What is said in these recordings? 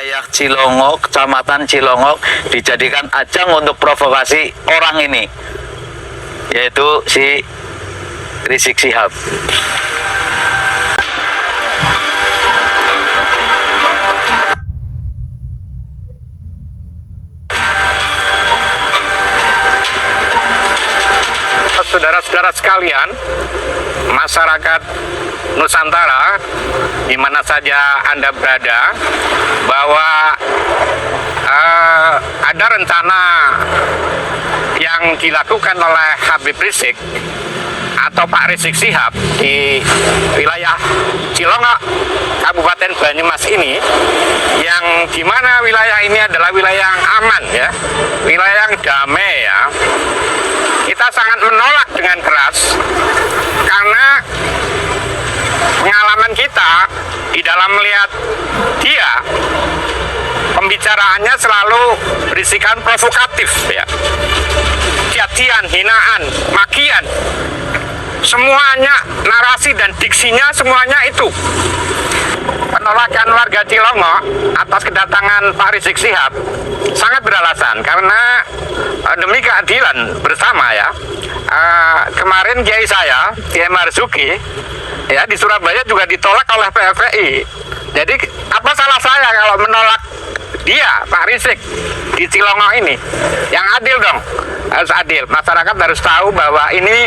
wilayah Cilongok, Kecamatan Cilongok, dijadikan ajang untuk provokasi orang ini, yaitu si Rizik Syihab. Saudara-saudara sekalian, masyarakat Nusantara, di mana saja Anda berada, bahwa ada rencana yang dilakukan oleh Habib Rizik atau Pak Rizik Syihab di wilayah Cilongok, Kabupaten Banyumas ini, yang dimana wilayah ini adalah wilayah yang aman, ya, wilayah yang damai, ya. Kita sangat menolak dengan keras karena pengalaman kita di dalam melihat dia, pembicaraannya selalu berisikan provokatif, ya, cacian, hinaan, makian, semuanya narasi dan diksinya semuanya itu. Penolakan warga Cilongok atas kedatangan Pak Rizik Syihab sangat beralasan karena demi keadilan bersama, ya. Kemarin kiai saya, Kiai Marzuki, ya, di Surabaya juga ditolak oleh PFPI. Jadi apa salah saya kalau menolak dia, Pak Rizik, di Cilongok ini? Yang adil dong, harus adil. Masyarakat harus tahu bahwa ini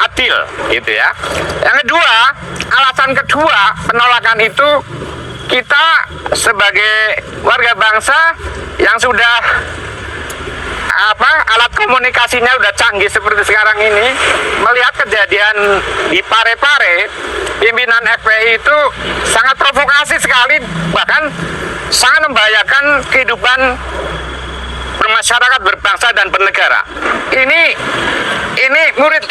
adil, gitu, ya. Yang kedua, alasan kedua penolakan itu, kita sebagai warga bangsa yang sudah alat komunikasinya udah canggih seperti sekarang ini, melihat kejadian di Parepare, pimpinan FPI itu sangat provokasi sekali, bahkan sangat membahayakan kehidupan bermasyarakat, berbangsa dan bernegara. Ini murid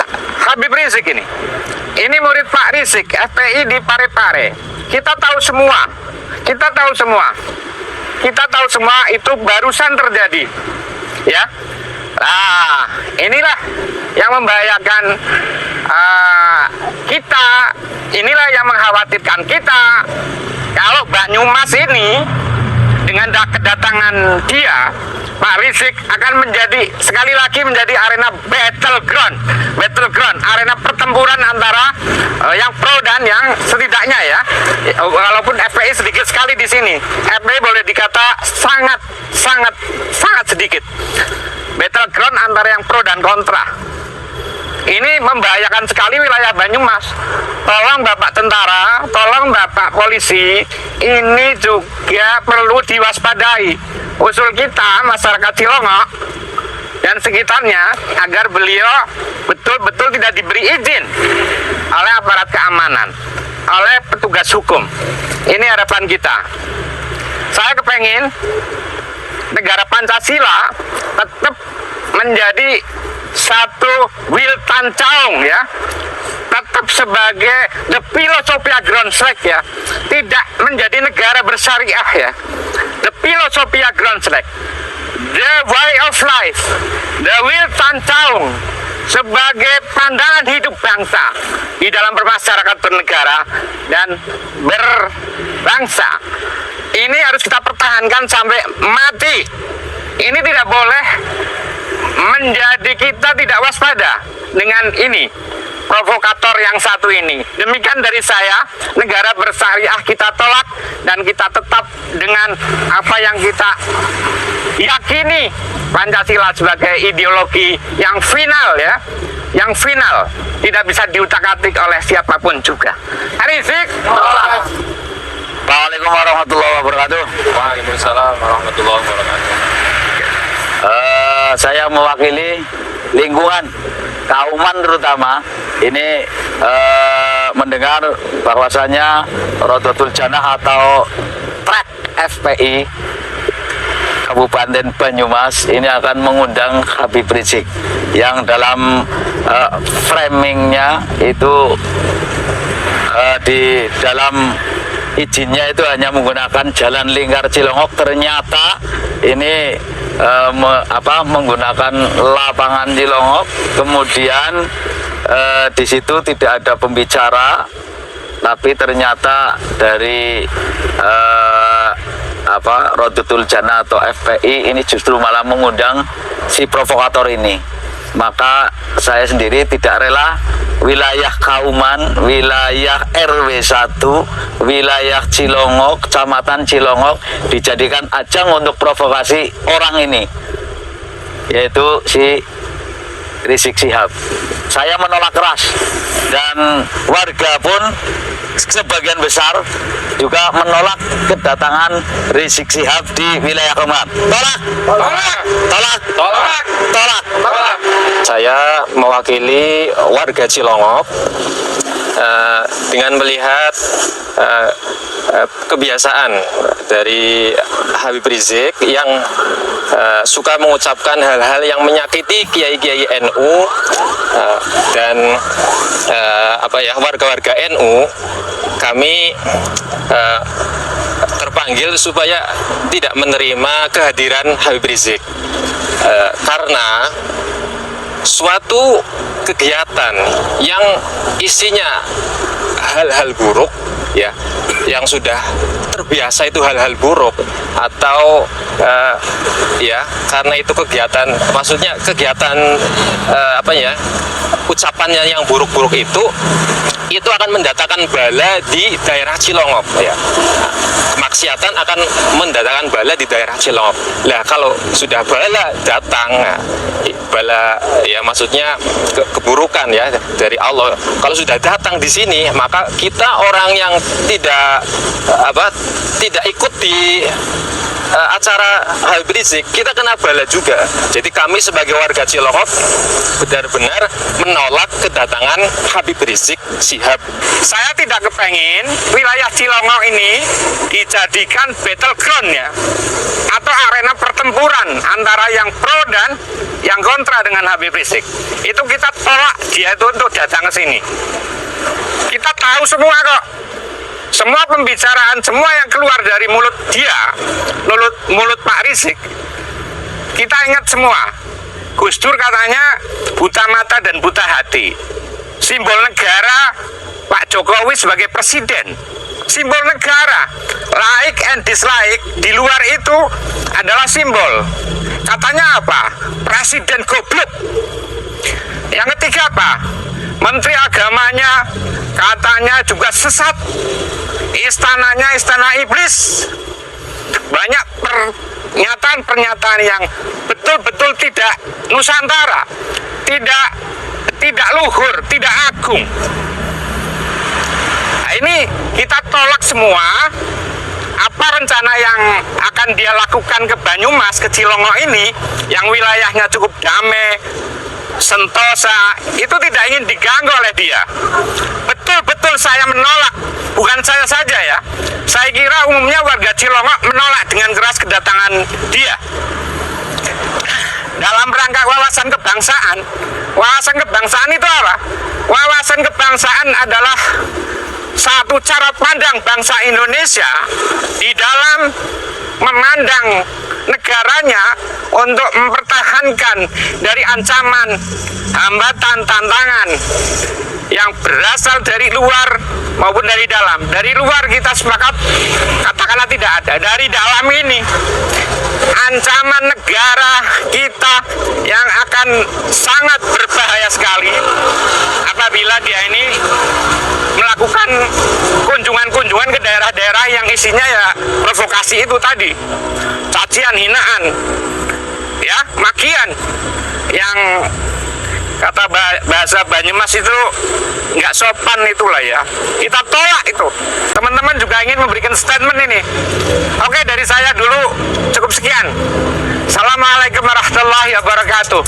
Habib Rizik ini murid Pak Rizik, FPI di Parepare. Kita tahu semua itu barusan terjadi, ya. Nah, inilah yang membahayakan kita, inilah yang mengkhawatirkan kita. Kalau Banyumas ini dengan kedatangan dia, Pak Rizik akan menjadi, sekali lagi menjadi arena battleground, arena pertempuran antara yang pro dan yang setidaknya, ya, walaupun FPI sedikit sekali di sini, FPI boleh dikata sangat sedikit. Battleground antara yang pro dan kontra. Ini membahayakan sekali wilayah Banyumas. Tolong Bapak tentara, tolong Bapak polisi, ini juga perlu diwaspadai. Usul kita, masyarakat Cilongok dan sekitarnya, agar beliau betul-betul tidak diberi izin oleh aparat keamanan, oleh petugas hukum. Ini harapan kita. Saya kepengen negara Pancasila tetap menjadi satu Wiltan Caung, ya, tetap sebagai the Philosophia Groundslack, ya, tidak menjadi negara bersyariah, ya, the Philosophia Groundslack, the way of life, the Wiltan Caung sebagai pandangan hidup bangsa di dalam bermasyarakat, bernegara dan berbangsa. Ini harus kita pertahankan sampai mati. Ini tidak boleh menjadi kita tidak waspada dengan ini, provokator yang satu ini. Demikian dari saya, negara bersyariah kita tolak dan kita tetap dengan apa yang kita yakini, Pancasila sebagai ideologi yang final, ya, yang final, tidak bisa diutak-atik oleh siapapun juga. Rizik tolak. Assalamualaikum warahmatullahi wabarakatuh. Waalaikumsalam warahmatullahi wabarakatuh. Saya mewakili lingkungan Kauman terutama ini mendengar bahwasanya Rodotul Jannah atau trek FPI Kabupaten Banyumas ini akan mengundang Habib Rizik yang dalam framingnya itu di dalam izinnya itu hanya menggunakan jalan lingkar Cilongok. Ternyata ini menggunakan lapangan Cilongok, kemudian di situ tidak ada pembicara, tapi ternyata dari Rodatul Jannah atau FPI ini justru malah mengundang si provokator ini. Maka saya sendiri tidak rela wilayah Kauman, wilayah RW 1, wilayah Cilongok, Kecamatan Cilongok dijadikan ajang untuk provokasi orang ini, yaitu si Rizik Syihab. Saya menolak keras, dan warga pun sebagian besar juga menolak kedatangan Rizik Syihab di wilayah Kauman. Tolak, tolak, tolak, tolak, tolak, tolak. Saya mewakili warga Cilongok dengan melihat kebiasaan dari Habib Rizik yang suka mengucapkan hal-hal yang menyakiti kiai-kiai NU dan warga-warga NU. Kami terpanggil supaya tidak menerima kehadiran Habib Rizik karena suatu kegiatan yang isinya hal-hal buruk, ya, yang sudah terbiasa itu hal-hal buruk, atau karena itu kegiatan, maksudnya kegiatan ucapannya yang buruk-buruk itu akan mendatangkan bala di daerah Cilongok, ya. Kemaksiatan akan mendatangkan bala di daerah Cilongok. Nah, kalau sudah bala datang, bala ya maksudnya keburukan ya dari Allah. Kalau sudah datang di sini, maka kita orang yang tidak ikut di acara Habib Rizik, kita kena bala juga. Jadi kami sebagai warga Cilongok benar-benar menolak kedatangan Habib Rizik Syihab. Saya tidak kepengen wilayah Cilongok ini dijadikan battleground, ya, atau arena pertempuran antara yang pro dan yang kontra dengan Habib Rizik. Itu kita tolak dia itu untuk datang ke sini. Kita tahu semua kok, semua pembicaraan, semua yang keluar dari mulut dia, mulut Pak Rizik, kita ingat semua. Gus Dur katanya buta mata dan buta hati. Simbol negara Pak Jokowi sebagai presiden, simbol negara, like and dislike di luar itu adalah simbol. Katanya apa? Presiden goblok. Yang ketiga apa? Menteri agamanya katanya juga sesat. Istananya istana iblis. Banyak pernyataan-pernyataan yang betul-betul tidak nusantara, tidak luhur, tidak agung. Nah, ini kita tolak semua. Apa rencana yang akan dia lakukan ke Banyumas, ke Cilongok ini, yang wilayahnya cukup damai, sentosa, itu tidak ingin diganggu oleh dia. Betul-betul saya menolak, bukan saya saja ya. Saya kira umumnya warga Cilongok menolak dengan keras kedatangan dia. Dalam rangka wawasan kebangsaan. Wawasan kebangsaan itu apa? Wawasan kebangsaan adalah satu cara pandang bangsa Indonesia di dalam memandang negaranya untuk mempertahankan dari ancaman, hambatan, tantangan yang berasal dari luar maupun dari dalam. Dari luar kita sepakat katakanlah tidak ada. Dari dalam ini ancaman negara kita yang akan sangat berbahaya sekali apabila dia ini melakukan kunjungan-kunjungan ke daerah-daerah yang isinya ya provokasi itu tadi, cacian, hinaan, ya, makian, yang kata bahasa Banyumas itu nggak sopan itulah ya. Kita tolak itu. Teman-teman juga ingin memberikan statement ini. Oke, dari saya dulu cukup sekian. Assalamualaikum warahmatullahi wabarakatuh.